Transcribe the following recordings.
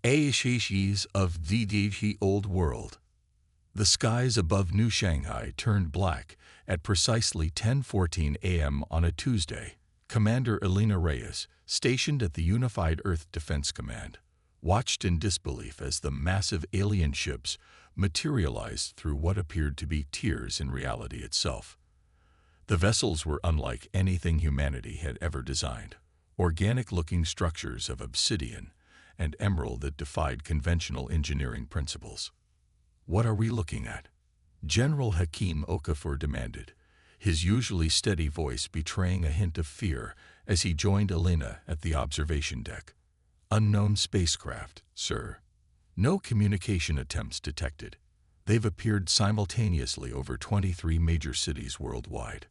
HFYs of the old world. The skies above New Shanghai turned black at precisely 10:14 a.m. on a Tuesday. Commander Elena Reyes, stationed at the Unified Earth Defense Command, watched in disbelief as the massive alien ships materialized through what appeared to be tears in reality itself. The vessels were unlike anything humanity had ever designed, organic-looking structures of obsidian and emerald that defied conventional engineering principles. "What are we looking at?" General Hakim Okafor demanded, his usually steady voice betraying a hint of fear as he joined Elena at the observation deck. "Unknown spacecraft, sir. No communication attempts detected. They've appeared simultaneously over 23 major cities worldwide."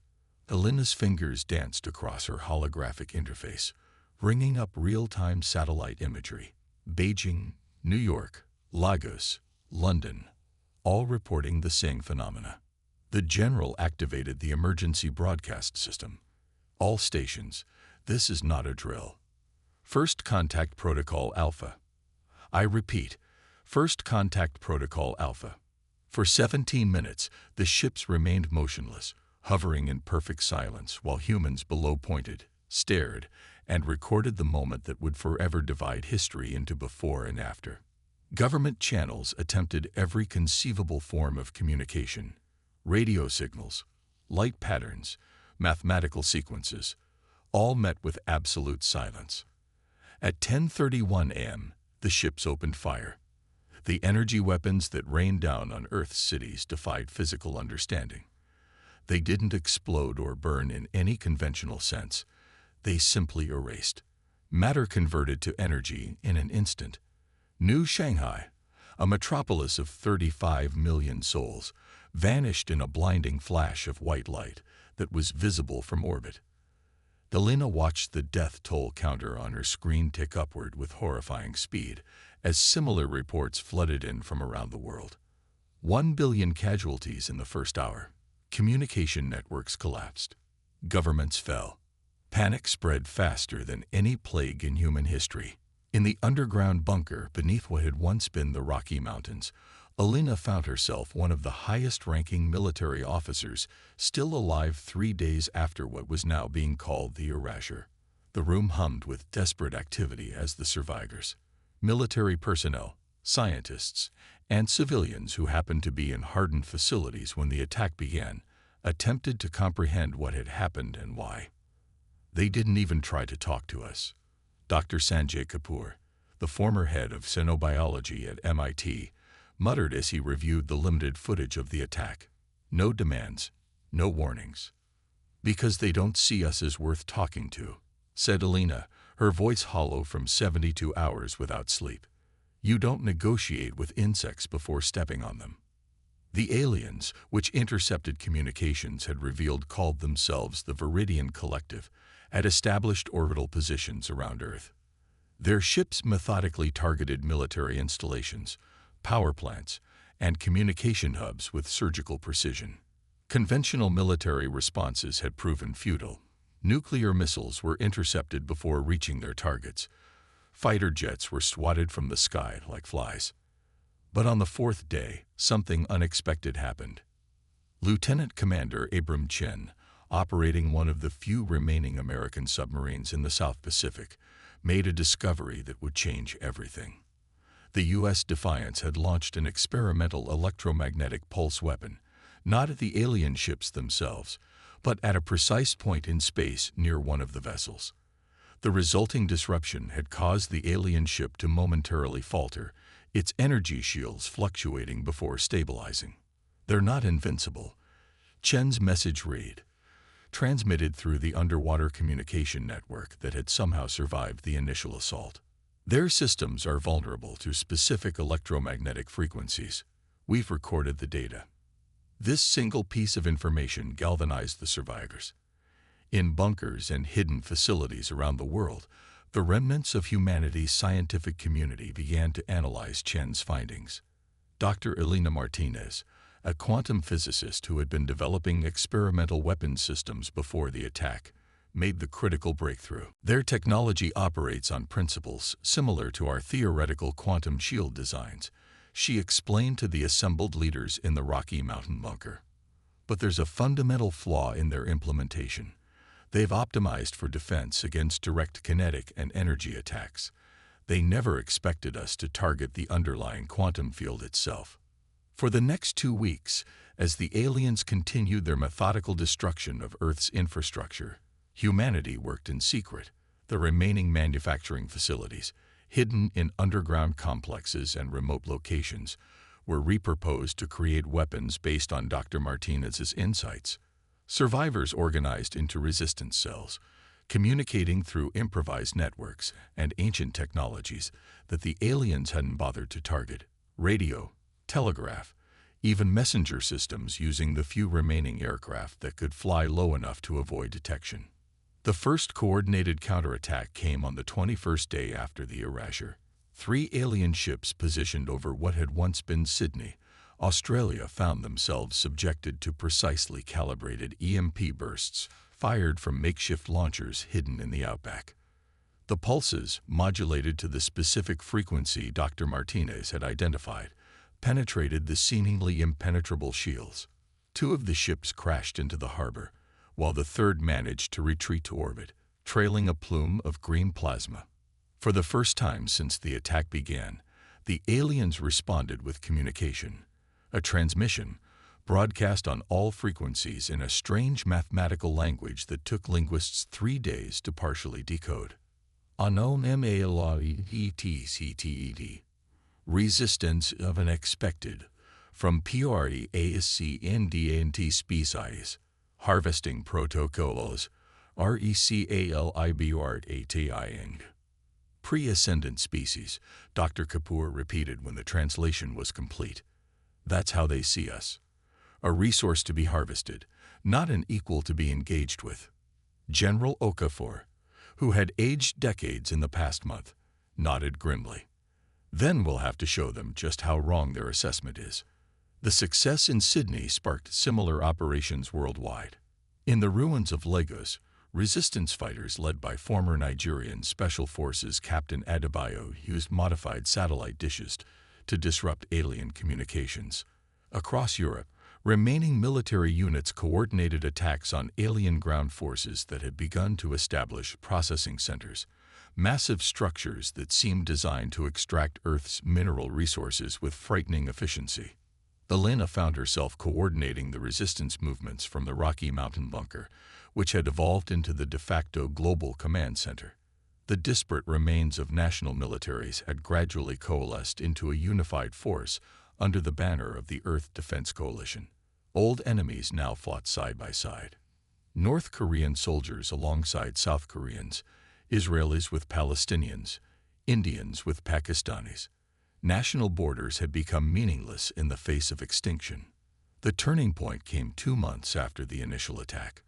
Elena's fingers danced across her holographic interface, bringing up real-time satellite imagery. Beijing, New York, Lagos, London, all reporting the same phenomena. The general activated the emergency broadcast system. "All stations, this is not a drill. First Contact Protocol Alpha. I repeat, First Contact Protocol Alpha." For 17 minutes, the ships remained motionless, hovering in perfect silence while humans below pointed, stared, and recorded the moment that would forever divide history into before and after. Government channels attempted every conceivable form of communication: radio signals, light patterns, mathematical sequences, all met with absolute silence. At 10:31 a.m., the ships opened fire. The energy weapons that rained down on Earth's cities defied physical understanding. They didn't explode or burn in any conventional sense. They simply erased. Matter converted to energy in an instant. New Shanghai, a metropolis of 35 million souls, vanished in a blinding flash of white light that was visible from orbit. Elena watched the death toll counter on her screen tick upward with horrifying speed as similar reports flooded in from around the world. 1 billion casualties in the first hour. Communication networks collapsed. Governments fell. Panic spread faster than any plague in human history. In the underground bunker beneath what had once been the Rocky Mountains, Elena found herself one of the highest-ranking military officers still alive 3 days after what was now being called the erasure. The room hummed with desperate activity as the survivors, military personnel, scientists, and civilians who happened to be in hardened facilities when the attack began, attempted to comprehend what had happened and why. "They didn't even try to talk to us," Dr. Sanjay Kapoor, the former head of xenobiology at MIT, muttered as he reviewed the limited footage of the attack. "No demands, no warnings. Because they don't see us as worth talking to," said Elena, her voice hollow from 72 hours without sleep. "You don't negotiate with insects before stepping on them." The aliens, which intercepted communications had revealed called themselves the Viridian Collective, had established orbital positions around Earth. Their ships methodically targeted military installations, power plants, and communication hubs with surgical precision. Conventional military responses had proven futile. Nuclear missiles were intercepted before reaching their targets. Fighter jets were swatted from the sky like flies. But on the fourth day, something unexpected happened. Lieutenant Commander Abram Chen, operating one of the few remaining American submarines in the South Pacific, made a discovery that would change everything. The U.S. Defiance had launched an experimental electromagnetic pulse weapon, not at the alien ships themselves, but at a precise point in space near one of the vessels. The resulting disruption had caused the alien ship to momentarily falter, its energy shields fluctuating before stabilizing. "They're not invincible," Chen's message read, transmitted through the underwater communication network that had somehow survived the initial assault. "Their systems are vulnerable to specific electromagnetic frequencies. We've recorded the data." This single piece of information galvanized the survivors. In bunkers and hidden facilities around the world, the remnants of humanity's scientific community began to analyze Chen's findings. Dr. Elena Martinez, a quantum physicist who had been developing experimental weapons systems before the attack, made the critical breakthrough. Their technology operates on principles similar to our theoretical quantum shield designs, she explained to the assembled leaders in the Rocky Mountain bunker. But there's a fundamental flaw in their implementation. They've optimized for defense against direct kinetic and energy attacks. They never expected us to target the underlying quantum field itself. For the next 2 weeks, as the aliens continued their methodical destruction of Earth's infrastructure, humanity worked in secret. The remaining manufacturing facilities, hidden in underground complexes and remote locations, were repurposed to create weapons based on Dr. Martinez's insights. Survivors organized into resistance cells, communicating through improvised networks and ancient technologies that the aliens hadn't bothered to target: radio, telegraph, even messenger systems using the few remaining aircraft that could fly low enough to avoid detection. The first coordinated counterattack came on the 21st day after the erasure. 3 alien ships positioned over what had once been Sydney, Australia, found themselves subjected to precisely calibrated EMP bursts fired from makeshift launchers hidden in the outback. The pulses, modulated to the specific frequency Dr. Martinez had identified, penetrated the seemingly impenetrable shields. 2 of the ships crashed into the harbor, while the third managed to retreat to orbit, trailing a plume of green plasma. For the first time since the attack began, the aliens responded with communication, a transmission broadcast on all frequencies in a strange mathematical language that took linguists 3 days to partially decode. Unknown MALRETCTED. Resistance of unexpected. From PREASCNDANT species. Harvesting protocols. RECALIBRATING. Pre-ascendant species, Dr. Kapoor repeated when the translation was complete. That's how they see us. A resource to be harvested, not an equal to be engaged with. General Okafor, who had aged decades in the past month, nodded grimly. Then we'll have to show them just how wrong their assessment is. The success in Sydney sparked similar operations worldwide. In the ruins of Lagos, resistance fighters led by former Nigerian Special Forces Captain Adebayo used modified satellite dishes to disrupt alien communications. Across Europe, remaining military units coordinated attacks on alien ground forces that had begun to establish processing centers, massive structures that seemed designed to extract Earth's mineral resources with frightening efficiency. Elena found herself coordinating the resistance movements from the Rocky Mountain bunker, which had evolved into the de facto global command center. The disparate remains of national militaries had gradually coalesced into a unified force under the banner of the Earth Defense Coalition. Old enemies now fought side by side. North Korean soldiers alongside South Koreans, Israelis with Palestinians, Indians with Pakistanis. National borders had become meaningless in the face of extinction. The turning point came 2 months after the initial attack.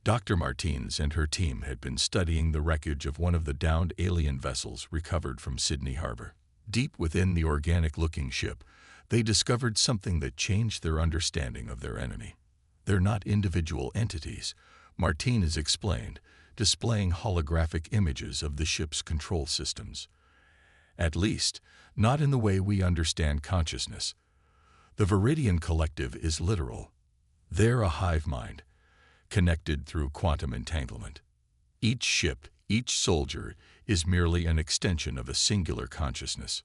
Dr. Martinez and her team had been studying the wreckage of one of the downed alien vessels recovered from Sydney Harbor. Deep within the organic-looking ship, they discovered something that changed their understanding of their enemy. They're not individual entities, Martinez explained, displaying holographic images of the ship's control systems. At least, not in the way we understand consciousness. The Viridian Collective is literal. They're a hive mind, connected through quantum entanglement. Each ship, each soldier, is merely an extension of a singular consciousness.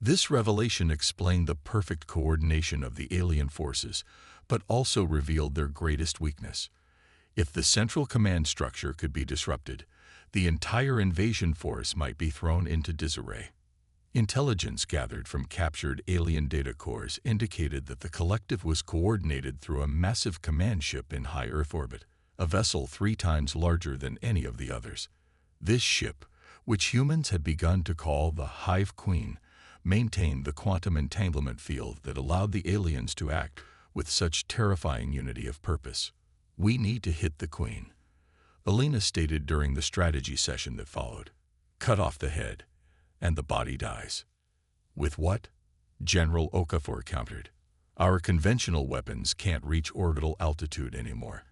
This revelation explained the perfect coordination of the alien forces, but also revealed their greatest weakness. If the central command structure could be disrupted, the entire invasion force might be thrown into disarray. Intelligence gathered from captured alien data cores indicated that the collective was coordinated through a massive command ship in high Earth orbit, a vessel 3 times larger than any of the others. This ship, which humans had begun to call the Hive Queen, maintained the quantum entanglement field that allowed the aliens to act with such terrifying unity of purpose. "We need to hit the Queen," Elena stated during the strategy session that followed. "Cut off the head, and the body dies." "With what?" General Okafor countered. "Our conventional weapons can't reach orbital altitude anymore.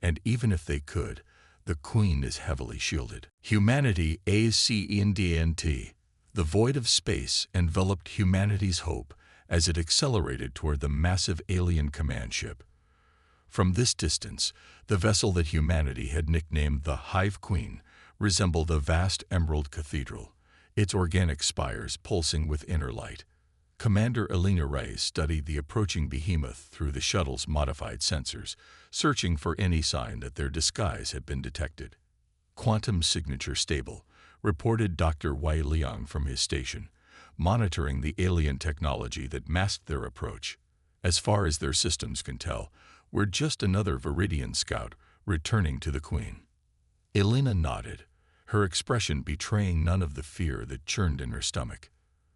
And even if they could, The Queen is heavily shielded. Humanity ACENDNT. The void of space enveloped humanity's hope as it accelerated toward the massive alien command ship. From this distance, the vessel that humanity had nicknamed the Hive Queen resembled a vast emerald cathedral, its organic spires pulsing with inner light. Commander Elena Reyes studied the approaching behemoth through the shuttle's modified sensors, searching for any sign that their disguise had been detected. "Quantum signature stable," reported Dr. Wei Liang from his station, monitoring the alien technology that masked their approach. "As far as their systems can tell, we're just another Viridian scout returning to the Queen." Elena nodded, her expression betraying none of the fear that churned in her stomach.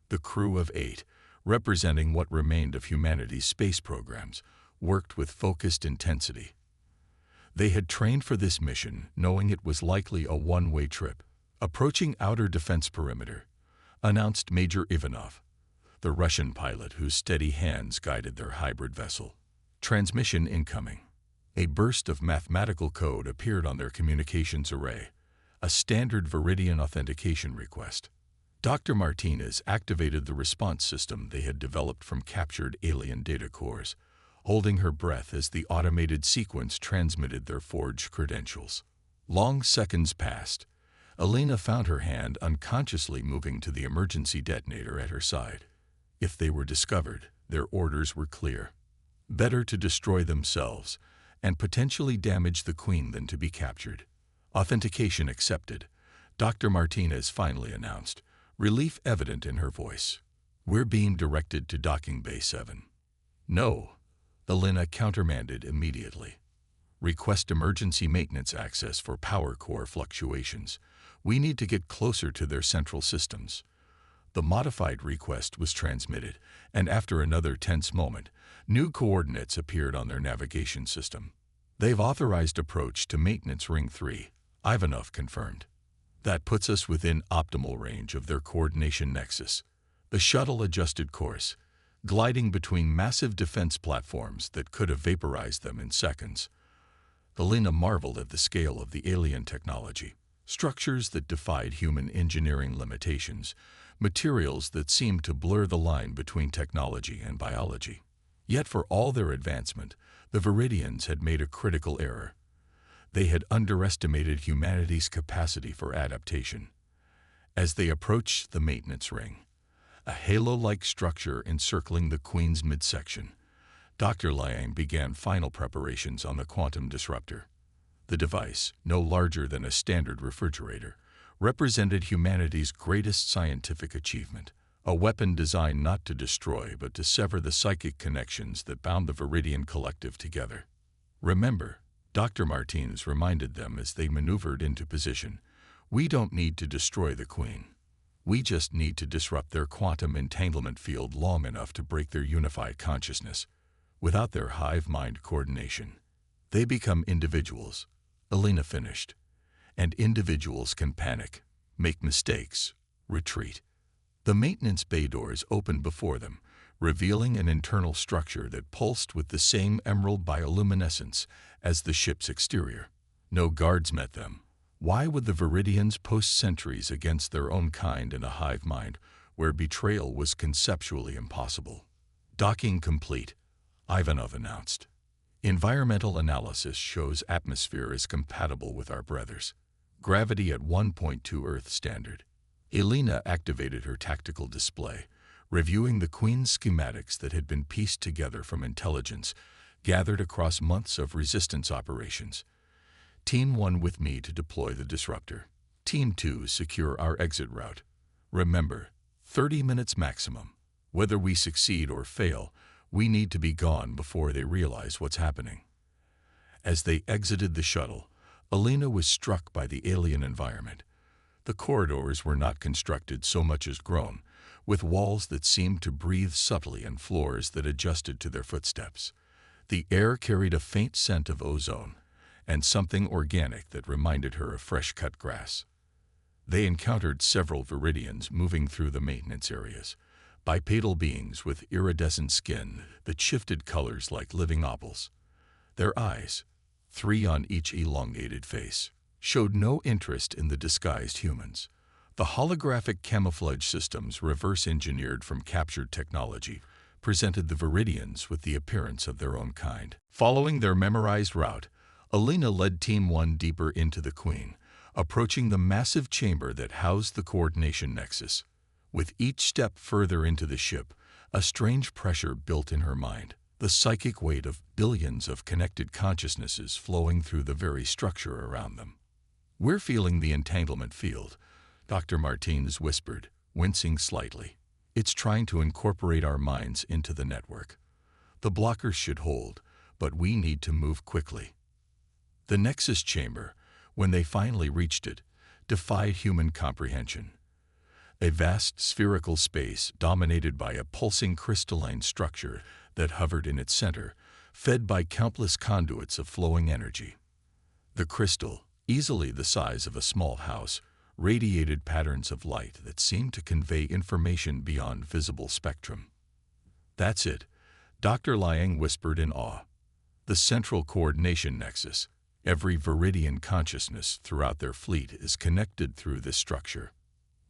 The crew of 8, representing what remained of humanity's space programs, worked with focused intensity. They had trained for this mission, knowing it was likely a one-way trip. "Approaching outer defense perimeter," announced Major Ivanov, the Russian pilot whose steady hands guided their hybrid vessel. "Transmission incoming." A burst of mathematical code appeared on their communications array, a standard Viridian authentication request. Dr. Martinez activated the response system they had developed from captured alien data cores, holding her breath as the automated sequence transmitted their forged credentials. Long seconds passed. Elena found her hand unconsciously moving to the emergency detonator at her side. If they were discovered, their orders were clear. Better to destroy themselves and potentially damage the Queen than to be captured. "Authentication accepted," Dr. Martinez finally announced, relief evident in her voice. "We're being directed to Docking Bay 7. "No," Elena countermanded immediately. "Request emergency maintenance access for power core fluctuations. We need to get closer to their central systems." The modified request was transmitted, and after another tense moment, new coordinates appeared on their navigation system. "They've authorized approach to Maintenance Ring 3, Ivanov confirmed. "That puts us within optimal range of their coordination nexus." The shuttle adjusted course, gliding between massive defense platforms that could have vaporized them in seconds. Elena marveled at the scale of the alien technology. Structures that defied human engineering limitations, materials that seemed to blur the line between technology and biology. Yet for all their advancement, the Viridians had made a critical error. They had underestimated humanity's capacity for adaptation. As they approached the maintenance ring, a halo-like structure encircling the Queen's midsection, Dr. Liang began final preparations on the quantum disruptor. The device, no larger than a standard refrigerator, represented humanity's greatest scientific achievement, a weapon designed not to destroy but to sever the psychic connections that bound the Viridian collective together. "Remember," Dr. Martinez reminded them as they maneuvered into position, "we don't need to destroy the Queen. We just need to disrupt their quantum entanglement field long enough to break their unified consciousness. Without their hive mind coordination, they become individuals," Elena finished. "And individuals can panic, make mistakes, retreat." The maintenance bay doors opened before them, revealing an internal structure that pulsed with the same emerald bioluminescence as the ship's exterior. No guards met them. Why would the Viridians post sentries against their own kind in a hive mind where betrayal was conceptually impossible? "Docking complete," Ivanov announced. "Environmental analysis shows atmosphere is compatible with our brothers. Gravity at 1.2 Earth standard." Elena activated her tactical display, reviewing the Queen's schematics that had been pieced together from intelligence gathered across months of resistance operations. "Team 1 with me to deploy the disruptor. Team 2 secure our exit route. Remember, 30 minutes maximum. Whether we succeed or fail, we need to be gone before they realize what's happening." As they exited the shuttle, Elena was struck by the alien environment. The corridors were not constructed so much as grown, with walls that seemed to breathe subtly and floors that adjusted to their footsteps. The air carried a faint scent of ozone, and something organic that reminded her of fresh-cut grass. They encountered several Viridians moving through the maintenance areas, bipedal beings with iridescent skin that shifted colors like living opals. Their eyes, 3 on each elongated face, showed no interest in the disguised humans. The holographic camouflage systems, reverse-engineered from captured technology, presented the Viridians with the appearance of their own kind. Following their memorized route, Alina led Team 1 deeper into the Queen, approaching the massive chamber that housed the coordination nexus. With each step further into the ship, a strange pressure built in her mind, the psychic weight of billions of connected consciousnesses flowing through the very structure around them. "We're feeling the entanglement field," Dr. Martinez whispered, wincing slightly. "It's trying to incorporate our minds into the network. The blockers should hold, but we need to move quickly." The Nexus chamber, when they finally reached it, defied human comprehension. A vast spherical space dominated by a pulsing crystalline structure that hovered in its center, fed by countless conduits of flowing energy. The crystal, easily the size of a small house, radiated patterns of light that seemed to convey information beyond visible spectrum. "That's it," Dr. Liang whispered in awe. "The central coordination nexus. Every Viridian consciousness throughout their fleet is connected through this structure."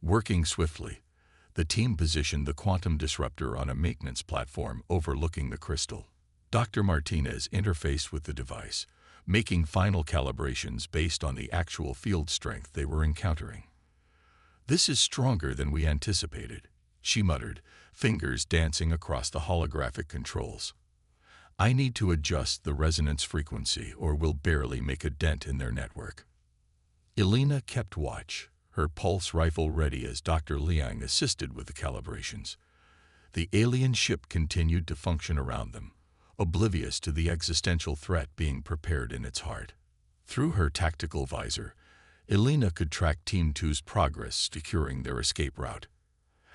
Working swiftly, the team positioned the quantum disruptor on a maintenance platform overlooking the crystal. Dr. Martinez interfaced with the device, making final calibrations based on the actual field strength they were encountering. "This is stronger than we anticipated," she muttered, fingers dancing across the holographic controls. "I need to adjust the resonance frequency or we'll barely make a dent in their network." Elena kept watch, her pulse rifle ready as Dr. Liang assisted with the calibrations. The alien ship continued to function around them, oblivious to the existential threat being prepared in its heart. Through her tactical visor, Elena could track Team 2's progress securing their escape route.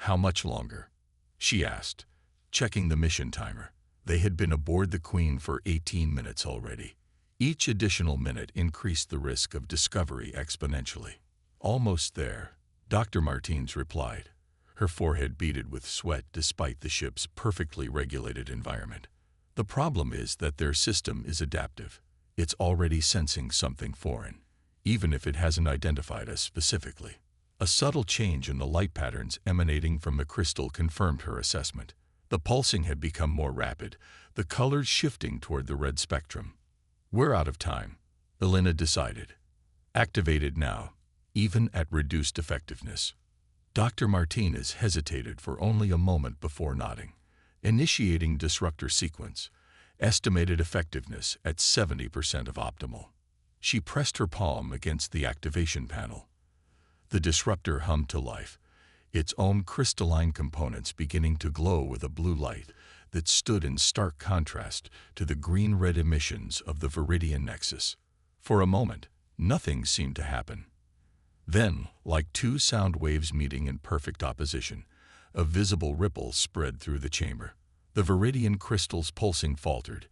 "How much longer?" she asked, checking the mission timer. They had been aboard the Queen for 18 minutes already. Each additional minute increased the risk of discovery exponentially. "Almost there," Dr. Martinez replied, her forehead beaded with sweat despite the ship's perfectly regulated environment. "The problem is that their system is adaptive. It's already sensing something foreign, even if it hasn't identified us specifically." A subtle change in the light patterns emanating from the crystal confirmed her assessment. The pulsing had become more rapid, the colors shifting toward the red spectrum. "We're out of time," Elena decided. "Activate it now, even at reduced effectiveness." Dr. Martinez hesitated for only a moment before nodding. "Initiating disruptor sequence. Estimated effectiveness at 70% of optimal." She pressed her palm against the activation panel. The disruptor hummed to life, its own crystalline components beginning to glow with a blue light that stood in stark contrast to the green-red emissions of the Viridian nexus. For a moment, nothing seemed to happen. Then, like two sound waves meeting in perfect opposition, a visible ripple spread through the chamber. The Viridian crystal's pulsing faltered,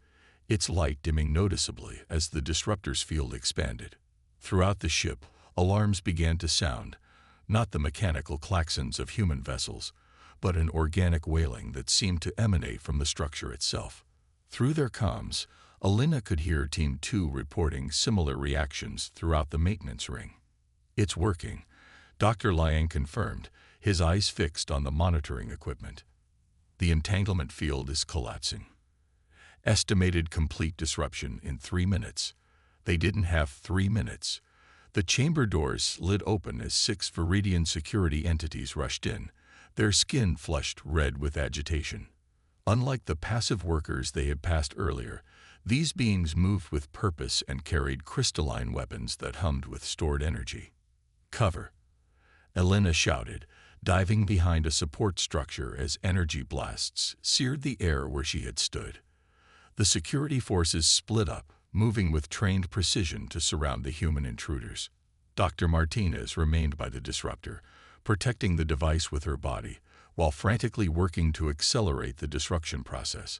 its light dimming noticeably as the disruptor's field expanded. Throughout the ship, alarms began to sound, not the mechanical klaxons of human vessels, but an organic wailing that seemed to emanate from the structure itself. Through their comms, Elena could hear Team 2 reporting similar reactions throughout the maintenance ring. "It's working," Dr. Liang confirmed, his eyes fixed on the monitoring equipment. "The entanglement field is collapsing. Estimated complete disruption in 3 minutes." They didn't have 3 minutes. The chamber doors slid open as 6 Viridian security entities rushed in, their skin flushed red with agitation. Unlike the passive workers they had passed earlier, these beings moved with purpose and carried crystalline weapons that hummed with stored energy. "Cover," Elena shouted, diving behind a support structure as energy blasts seared the air where she had stood. The security forces split up, moving with trained precision to surround the human intruders. Dr. Martinez remained by the disruptor, protecting the device with her body, while frantically working to accelerate the destruction process.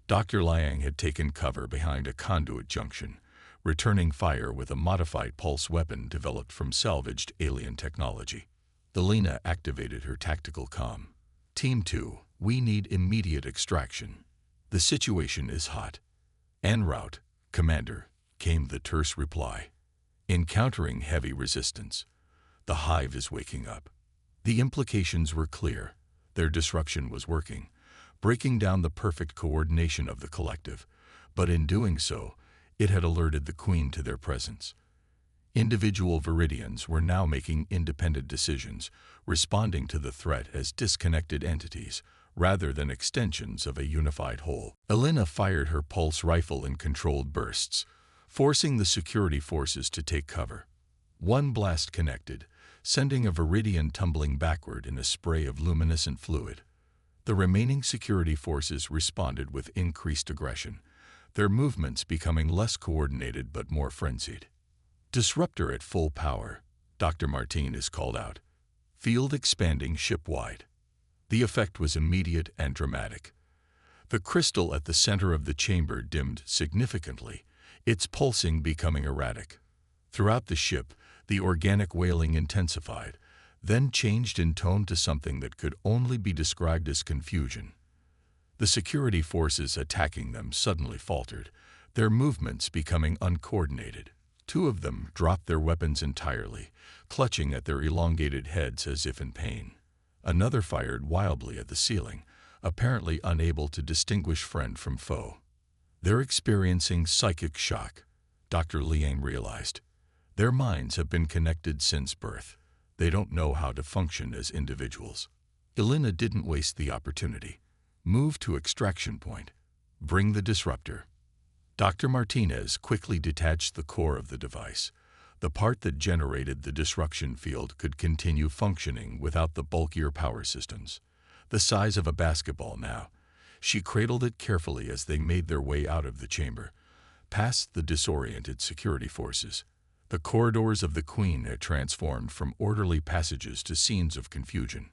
Dr. Liang had taken cover behind a conduit junction, returning fire with a modified pulse weapon developed from salvaged alien technology. Elena activated her tactical comm. "Team 2, we need immediate extraction. The situation is hot." "En route, Commander," came the terse reply. encountering heavy resistance. The hive is waking up. The implications were clear. Their disruption was working, breaking down the perfect coordination of the collective, but in doing so, it had alerted the Queen to their presence. Individual Viridians were now making independent decisions, responding to the threat as disconnected entities, rather than extensions of a unified whole. Elena fired her pulse rifle in controlled bursts, forcing the security forces to take cover. One blast connected, sending a Viridian tumbling backward in a spray of luminescent fluid. The remaining security forces responded with increased aggression, their movements becoming less coordinated but more frenzied. Disruptor at full power, Dr. Martinez called out. Field expanding ship-wide. The effect was immediate and dramatic. The crystal at the center of the chamber dimmed significantly, its pulsing becoming erratic. Throughout the ship, the organic wailing intensified, then changed in tone to something that could only be described as confusion. The security forces attacking them suddenly faltered, their movements becoming uncoordinated. Two of them dropped their weapons entirely, clutching at their elongated heads as if in pain. Another fired wildly at the ceiling, apparently unable to distinguish friend from foe. They're experiencing psychic shock, Dr. Liang realized. Their minds have been connected since birth. They don't know how to function as individuals. Elena didn't waste the opportunity. Move to extraction point. Bring the disruptor. Dr. Martinez quickly detached the core of the device. The part that generated the disruption field could continue functioning without the bulkier power systems. The size of a basketball now. She cradled it carefully as they made their way out of the chamber, past the disoriented security forces. The corridors of the Queen had transformed from orderly passages to scenes of confusion.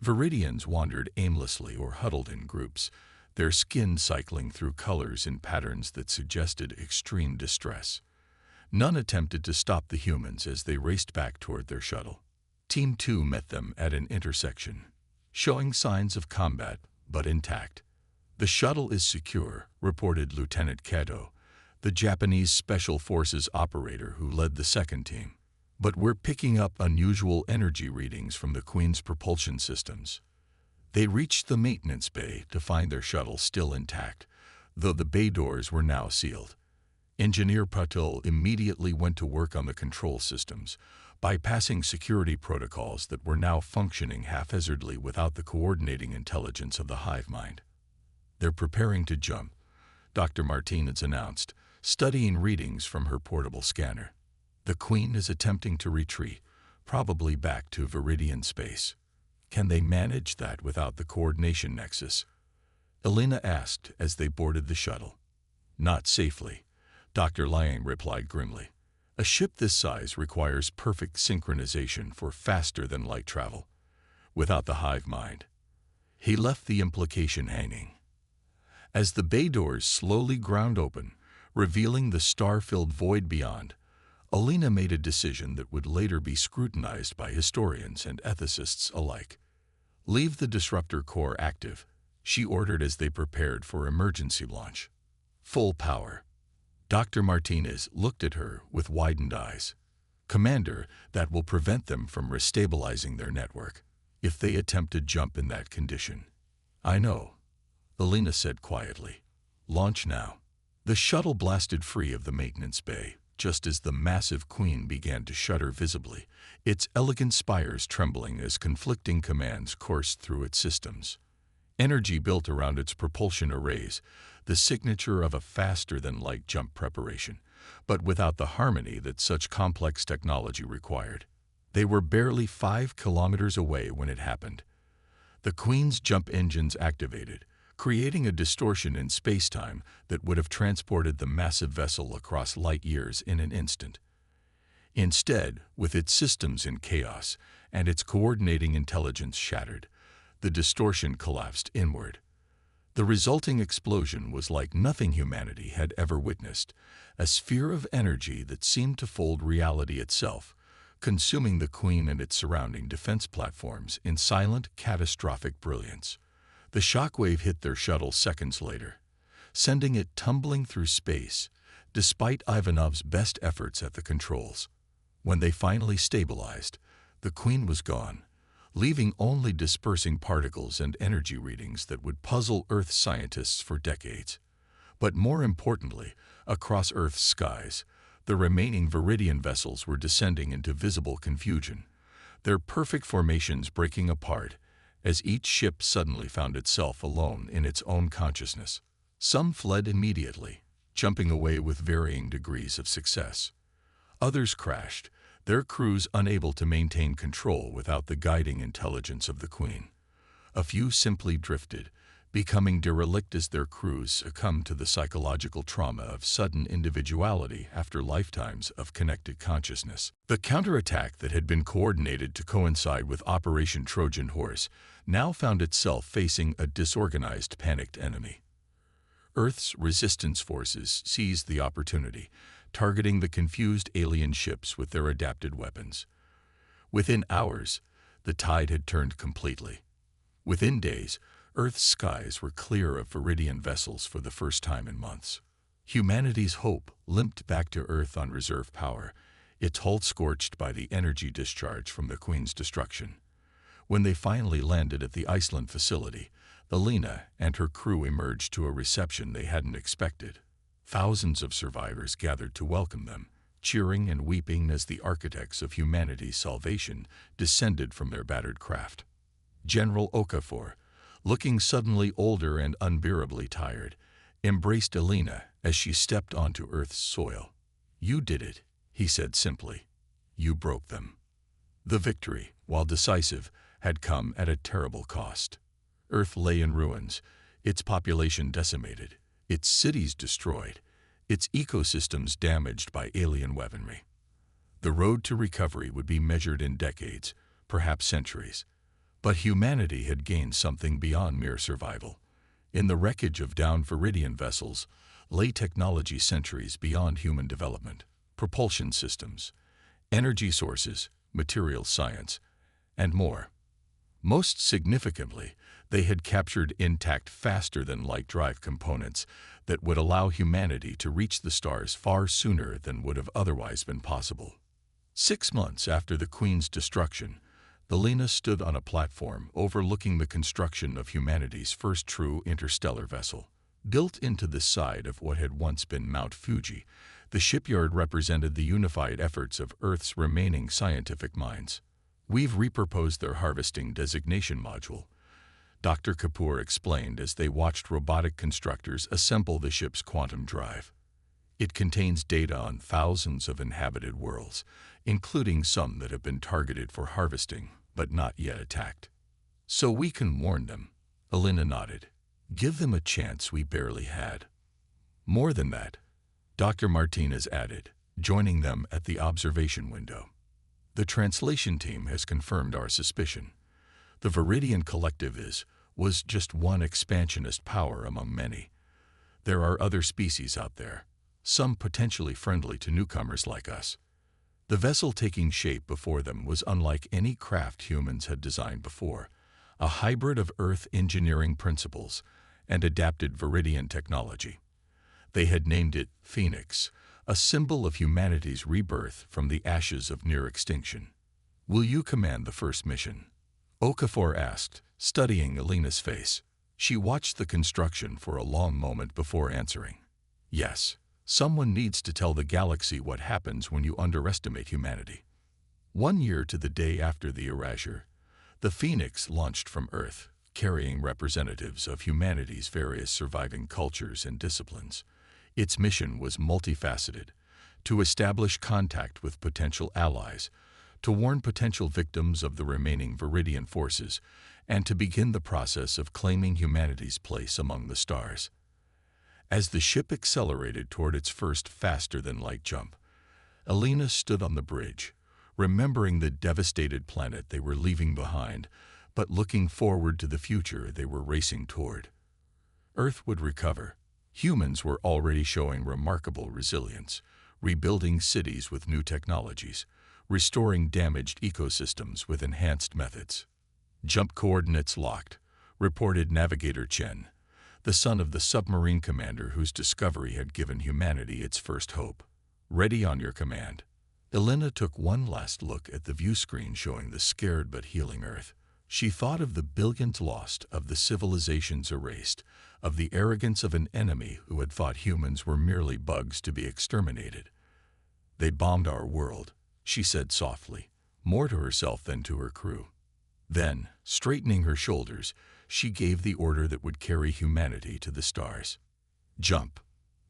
Viridians wandered aimlessly or huddled in groups, their skin cycling through colors in patterns that suggested extreme distress. None attempted to stop the humans as they raced back toward their shuttle. Team 2 met them at an intersection, showing signs of combat, but intact. The shuttle is secure, reported Lieutenant Kato, the Japanese Special Forces operator who led the second team. But we're picking up unusual energy readings from the Queen's propulsion systems. They reached the maintenance bay to find their shuttle still intact, though the bay doors were now sealed. Engineer Patul immediately went to work on the control systems, bypassing security protocols that were now functioning haphazardly without the coordinating intelligence of the hive mind. They're preparing to jump, Dr. Martinez announced, studying readings from her portable scanner. The Queen is attempting to retreat, probably back to Viridian space. Can they manage that without the coordination nexus? Elena asked as they boarded the shuttle. Not safely, Dr. Liang replied grimly. A ship this size requires perfect synchronization for faster-than-light travel. Without the hive mind. He left the implication hanging. As the bay doors slowly ground open, revealing the star-filled void beyond, Elena made a decision that would later be scrutinized by historians and ethicists alike. Leave the disruptor core active, she ordered as they prepared for emergency launch. Full power. Dr. Martinez looked at her with widened eyes. Commander, that will prevent them from restabilizing their network, if they attempt to jump in that condition. I know, Elena said quietly. Launch now. The shuttle blasted free of the maintenance bay, just as the massive Queen began to shudder visibly, its elegant spires trembling as conflicting commands coursed through its systems. Energy built around its propulsion arrays, the signature of a faster-than-light jump preparation, but without the harmony that such complex technology required. They were barely 5 kilometers away when it happened. The Queen's jump engines activated, creating a distortion in space-time that would have transported the massive vessel across light years in an instant. Instead, with its systems in chaos and its coordinating intelligence shattered, the distortion collapsed inward. The resulting explosion was like nothing humanity had ever witnessed, a sphere of energy that seemed to fold reality itself, consuming the Queen and its surrounding defense platforms in silent, catastrophic brilliance. The shockwave hit their shuttle seconds later, sending it tumbling through space, despite Ivanov's best efforts at the controls. When they finally stabilized, the Queen was gone, leaving only dispersing particles and energy readings that would puzzle Earth scientists for decades. But more importantly, across Earth's skies, the remaining Viridian vessels were descending into visible confusion, their perfect formations breaking apart as each ship suddenly found itself alone in its own consciousness. Some fled immediately, jumping away with varying degrees of success. Others crashed, their crews unable to maintain control without the guiding intelligence of the Queen. A few simply drifted, becoming derelict as their crews succumbed to the psychological trauma of sudden individuality after lifetimes of connected consciousness. The counterattack that had been coordinated to coincide with Operation Trojan Horse now found itself facing a disorganized, panicked enemy. Earth's resistance forces seized the opportunity, targeting the confused alien ships with their adapted weapons. Within hours, the tide had turned completely. Within days, Earth's skies were clear of Viridian vessels for the first time in months. Humanity's hope limped back to Earth on reserve power, its hull scorched by the energy discharge from the Queen's destruction. When they finally landed at the Iceland facility, Alina and her crew emerged to a reception they hadn't expected. Thousands of survivors gathered to welcome them, cheering and weeping as the architects of humanity's salvation descended from their battered craft. General Okafor, looking suddenly older and unbearably tired, embraced Alina as she stepped onto Earth's soil. "You did it," he said simply. "You broke them." The victory, while decisive, had come at a terrible cost. Earth lay in ruins, its population decimated, its cities destroyed, its ecosystems damaged by alien weaponry. The road to recovery would be measured in decades, perhaps centuries. But humanity had gained something beyond mere survival. In the wreckage of downed Viridian vessels lay technology centuries beyond human development, propulsion systems, energy sources, material science, and more. Most significantly, they had captured intact faster-than-light drive components that would allow humanity to reach the stars far sooner than would have otherwise been possible. 6 months after the Queen's destruction, Alina stood on a platform overlooking the construction of humanity's first true interstellar vessel. Built into the side of what had once been Mount Fuji, the shipyard represented the unified efforts of Earth's remaining scientific minds. "We've repurposed their harvesting designation module," Dr. Kapoor explained as they watched robotic constructors assemble the ship's quantum drive. "It contains data on thousands of inhabited worlds, including some that have been targeted for harvesting, but not yet attacked. So we can warn them." Alina nodded. "Give them a chance we barely had." "More than that," Dr. Martinez added, joining them at the observation window. "The translation team has confirmed our suspicion. The Viridian Collective was just one expansionist power among many. There are other species out there, some potentially friendly to newcomers like us." The vessel taking shape before them was unlike any craft humans had designed before, a hybrid of Earth engineering principles and adapted Viridian technology. They had named it Phoenix, a symbol of humanity's rebirth from the ashes of near extinction. "Will you command the first mission?" Okafor asked, studying Alina's face. She watched the construction for a long moment before answering. "Yes. Someone needs to tell the galaxy what happens when you underestimate humanity." 1 year to the day after the erasure, the Phoenix launched from Earth, carrying representatives of humanity's various surviving cultures and disciplines. Its mission was multifaceted: to establish contact with potential allies, to warn potential victims of the remaining Viridian forces, and to begin the process of claiming humanity's place among the stars. As the ship accelerated toward its first faster-than-light jump, Alina stood on the bridge, remembering the devastated planet they were leaving behind, but looking forward to the future they were racing toward. Earth would recover. Humans were already showing remarkable resilience, rebuilding cities with new technologies, restoring damaged ecosystems with enhanced methods. "Jump coordinates locked," reported Navigator Chen, the son of the submarine commander whose discovery had given humanity its first hope. "Ready on your command." Elena took one last look at the view screen showing the scared but healing Earth. She thought of the billions lost, of the civilizations erased, of the arrogance of an enemy who had thought humans were merely bugs to be exterminated. "They bombed our world," she said softly, more to herself than to her crew. Then, straightening her shoulders, she gave the order that would carry humanity to the stars. "Jump."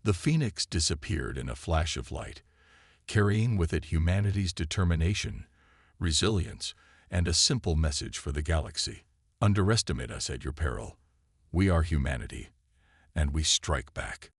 The Phoenix disappeared in a flash of light, carrying with it humanity's determination, resilience, and a simple message for the galaxy. Underestimate us at your peril. We are humanity, and we strike back.